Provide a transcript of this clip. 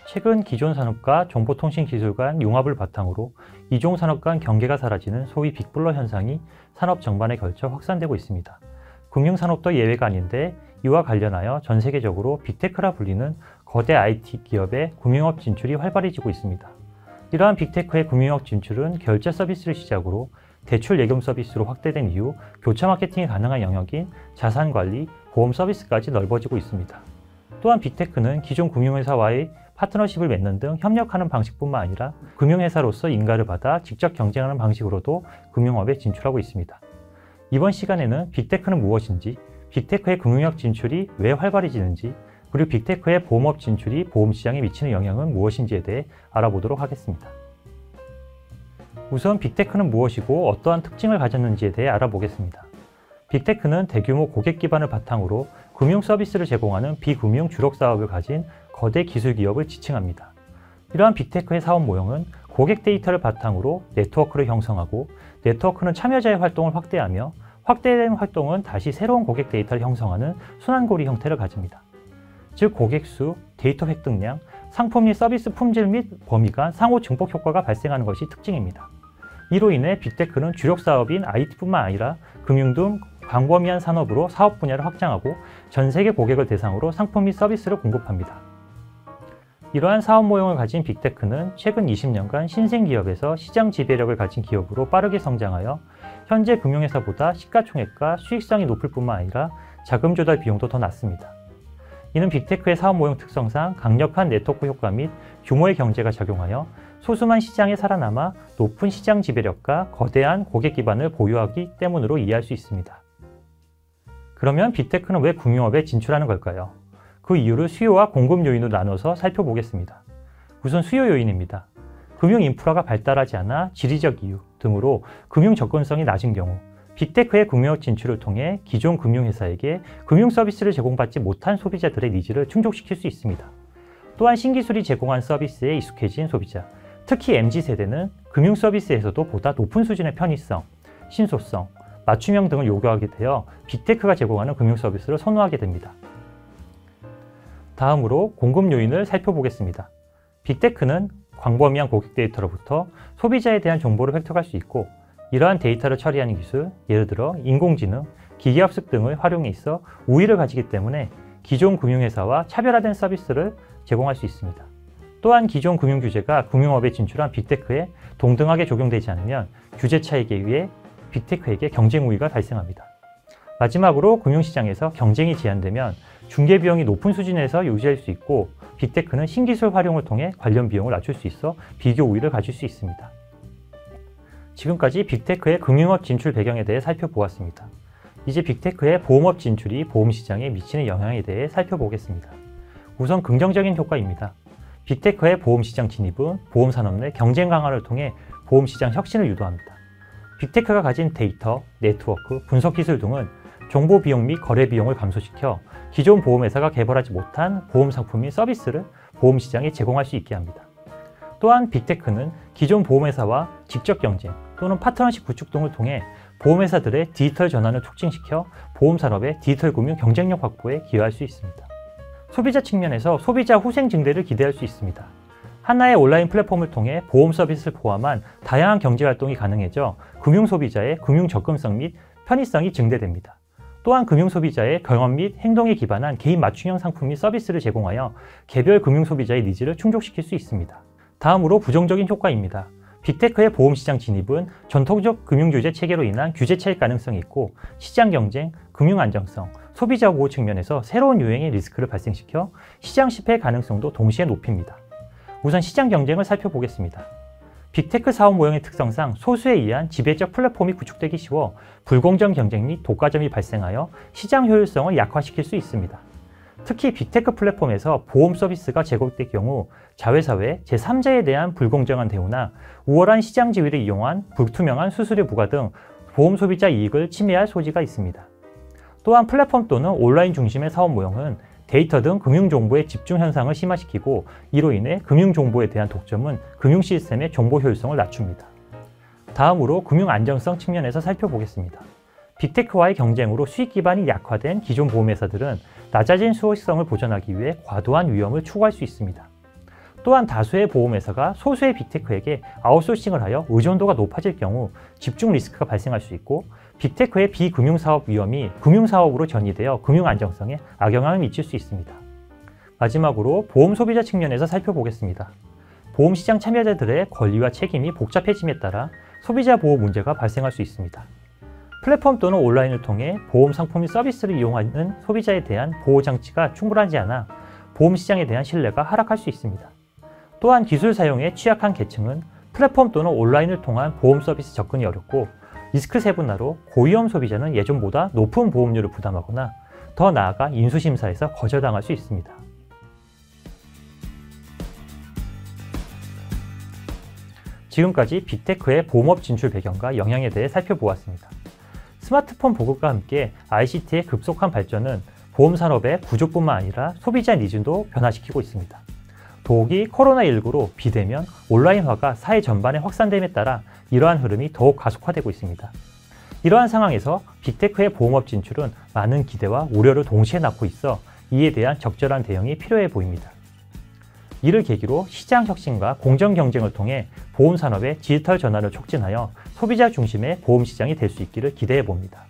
최근 기존 산업과 정보통신기술 간 융합을 바탕으로 이종 산업 간 경계가 사라지는 소위 빅블러 현상이 산업 전반에 걸쳐 확산되고 있습니다. 금융산업도 예외가 아닌데 이와 관련하여 전 세계적으로 빅테크라 불리는 거대 IT 기업의 금융업 진출이 활발해지고 있습니다. 이러한 빅테크의 금융업 진출은 결제 서비스를 시작으로 대출 예금 서비스로 확대된 이후 교차 마케팅이 가능한 영역인 자산관리, 보험 서비스까지 넓어지고 있습니다. 또한 빅테크는 기존 금융회사와의 파트너십을 맺는 등 협력하는 방식뿐만 아니라 금융회사로서 인가를 받아 직접 경쟁하는 방식으로도 금융업에 진출하고 있습니다. 이번 시간에는 빅테크는 무엇인지, 빅테크의 금융업 진출이 왜 활발해지는지, 그리고 빅테크의 보험업 진출이 보험시장에 미치는 영향은 무엇인지에 대해 알아보도록 하겠습니다. 우선 빅테크는 무엇이고 어떠한 특징을 가졌는지에 대해 알아보겠습니다. 빅테크는 대규모 고객 기반을 바탕으로 금융 서비스를 제공하는 비금융 주력 사업을 가진 거대 기술 기업을 지칭합니다. 이러한 빅테크의 사업 모형은 고객 데이터를 바탕으로 네트워크를 형성하고, 네트워크는 참여자의 활동을 확대하며, 확대된 활동은 다시 새로운 고객 데이터를 형성하는 순환고리 형태를 가집니다. 즉 고객 수, 데이터 획득량, 상품 및 서비스 품질 및 범위 간 상호 증폭 효과가 발생하는 것이 특징입니다. 이로 인해 빅테크는 주력 사업인 IT뿐만 아니라 금융 등 광범위한 산업으로 사업 분야를 확장하고 전 세계 고객을 대상으로 상품 및 서비스를 공급합니다. 이러한 사업 모형을 가진 빅테크는 최근 20년간 신생기업에서 시장 지배력을 가진 기업으로 빠르게 성장하여 현재 금융회사보다 시가총액과 수익성이 높을 뿐만 아니라 자금 조달 비용도 더 낮습니다. 이는 빅테크의 사업 모형 특성상 강력한 네트워크 효과 및 규모의 경제가 작용하여 소수만 시장에 살아남아 높은 시장 지배력과 거대한 고객 기반을 보유하기 때문으로 이해할 수 있습니다. 그러면 빅테크는 왜 금융업에 진출하는 걸까요? 그 이유를 수요와 공급 요인으로 나눠서 살펴보겠습니다. 우선 수요 요인입니다. 금융 인프라가 발달하지 않아 지리적 이유 등으로 금융 접근성이 낮은 경우 빅테크의 금융업 진출을 통해 기존 금융회사에게 금융 서비스를 제공받지 못한 소비자들의 니즈를 충족시킬 수 있습니다. 또한 신기술이 제공한 서비스에 익숙해진 소비자, 특히 MZ세대는 금융 서비스에서도 보다 높은 수준의 편의성, 신속성, 맞춤형 등을 요구하게 되어 빅테크가 제공하는 금융 서비스를 선호하게 됩니다. 다음으로 공급 요인을 살펴보겠습니다. 빅테크는 광범위한 고객 데이터로부터 소비자에 대한 정보를 획득할 수 있고, 이러한 데이터를 처리하는 기술, 예를 들어 인공지능, 기계학습 등을 활용해 있어 우위를 가지기 때문에 기존 금융회사와 차별화된 서비스를 제공할 수 있습니다. 또한 기존 금융규제가 금융업에 진출한 빅테크에 동등하게 적용되지 않으면 규제 차익에 의해 빅테크에게 경쟁 우위가 발생합니다. 마지막으로 금융시장에서 경쟁이 제한되면 중개비용이 높은 수준에서 유지할 수 있고, 빅테크는 신기술 활용을 통해 관련 비용을 낮출 수 있어 비교 우위를 가질 수 있습니다. 지금까지 빅테크의 금융업 진출 배경에 대해 살펴보았습니다. 이제 빅테크의 보험업 진출이 보험시장에 미치는 영향에 대해 살펴보겠습니다. 우선 긍정적인 효과입니다. 빅테크의 보험시장 진입은 보험산업 내 경쟁 강화를 통해 보험시장 혁신을 유도합니다. 빅테크가 가진 데이터, 네트워크, 분석 기술 등은 정보 비용 및 거래 비용을 감소시켜 기존 보험회사가 개발하지 못한 보험 상품 및 서비스를 보험시장에 제공할 수 있게 합니다. 또한 빅테크는 기존 보험회사와 직접 경쟁 또는 파트너십 구축 등을 통해 보험회사들의 디지털 전환을 촉진시켜 보험산업의 디지털 금융 경쟁력 확보에 기여할 수 있습니다. 소비자 측면에서 소비자 후생 증대를 기대할 수 있습니다. 하나의 온라인 플랫폼을 통해 보험 서비스를 포함한 다양한 경제활동이 가능해져 금융소비자의 금융 접근성 및 편의성이 증대됩니다. 또한 금융소비자의 경험 및 행동에 기반한 개인 맞춤형 상품 및 서비스를 제공하여 개별 금융소비자의 니즈를 충족시킬 수 있습니다. 다음으로 부정적인 효과입니다. 빅테크의 보험시장 진입은 전통적 금융규제 체계로 인한 규제 차익 가능성이 있고, 시장 경쟁, 금융 안정성, 소비자 보호 측면에서 새로운 유행의 리스크를 발생시켜 시장 실패 가능성도 동시에 높입니다. 우선 시장 경쟁을 살펴보겠습니다. 빅테크 사업 모형의 특성상 소수에 의한 지배적 플랫폼이 구축되기 쉬워 불공정 경쟁 및 독과점이 발생하여 시장 효율성을 약화시킬 수 있습니다. 특히 빅테크 플랫폼에서 보험 서비스가 제공될 경우 자회사 외 제3자에 대한 불공정한 대우나 우월한 시장 지위를 이용한 불투명한 수수료 부과 등 보험 소비자 이익을 침해할 소지가 있습니다. 또한 플랫폼 또는 온라인 중심의 사업 모형은 데이터 등 금융정보의 집중 현상을 심화시키고, 이로 인해 금융정보에 대한 독점은 금융 시스템의 정보 효율성을 낮춥니다. 다음으로 금융 안정성 측면에서 살펴보겠습니다. 빅테크와의 경쟁으로 수익 기반이 약화된 기존 보험회사들은 낮아진 수익성을 보전하기 위해 과도한 위험을 추구할 수 있습니다. 또한 다수의 보험회사가 소수의 빅테크에게 아웃소싱을 하여 의존도가 높아질 경우 집중 리스크가 발생할 수 있고 빅테크의 비금융사업 위험이 금융사업으로 전이되어 금융 안정성에 악영향을 미칠 수 있습니다. 마지막으로 보험 소비자 측면에서 살펴보겠습니다. 보험시장 참여자들의 권리와 책임이 복잡해짐에 따라 소비자 보호 문제가 발생할 수 있습니다. 플랫폼 또는 온라인을 통해 보험 상품 및 서비스를 이용하는 소비자에 대한 보호장치가 충분하지 않아 보험시장에 대한 신뢰가 하락할 수 있습니다. 또한 기술 사용에 취약한 계층은 플랫폼 또는 온라인을 통한 보험 서비스 접근이 어렵고 리스크 세분화로 고위험 소비자는 예전보다 높은 보험료를 부담하거나 더 나아가 인수심사에서 거절당할 수 있습니다. 지금까지 빅테크의 보험업 진출 배경과 영향에 대해 살펴보았습니다. 스마트폰 보급과 함께 ICT의 급속한 발전은 보험 산업의 구조뿐만 아니라 소비자 니즈도 변화시키고 있습니다. 더욱이 코로나19로 비대면, 온라인화가 사회 전반에 확산됨에 따라 이러한 흐름이 더욱 가속화되고 있습니다. 이러한 상황에서 빅테크의 보험업 진출은 많은 기대와 우려를 동시에 낳고 있어 이에 대한 적절한 대응이 필요해 보입니다. 이를 계기로 시장 혁신과 공정 경쟁을 통해 보험 산업의 디지털 전환을 촉진하여 소비자 중심의 보험 시장이 될 수 있기를 기대해 봅니다.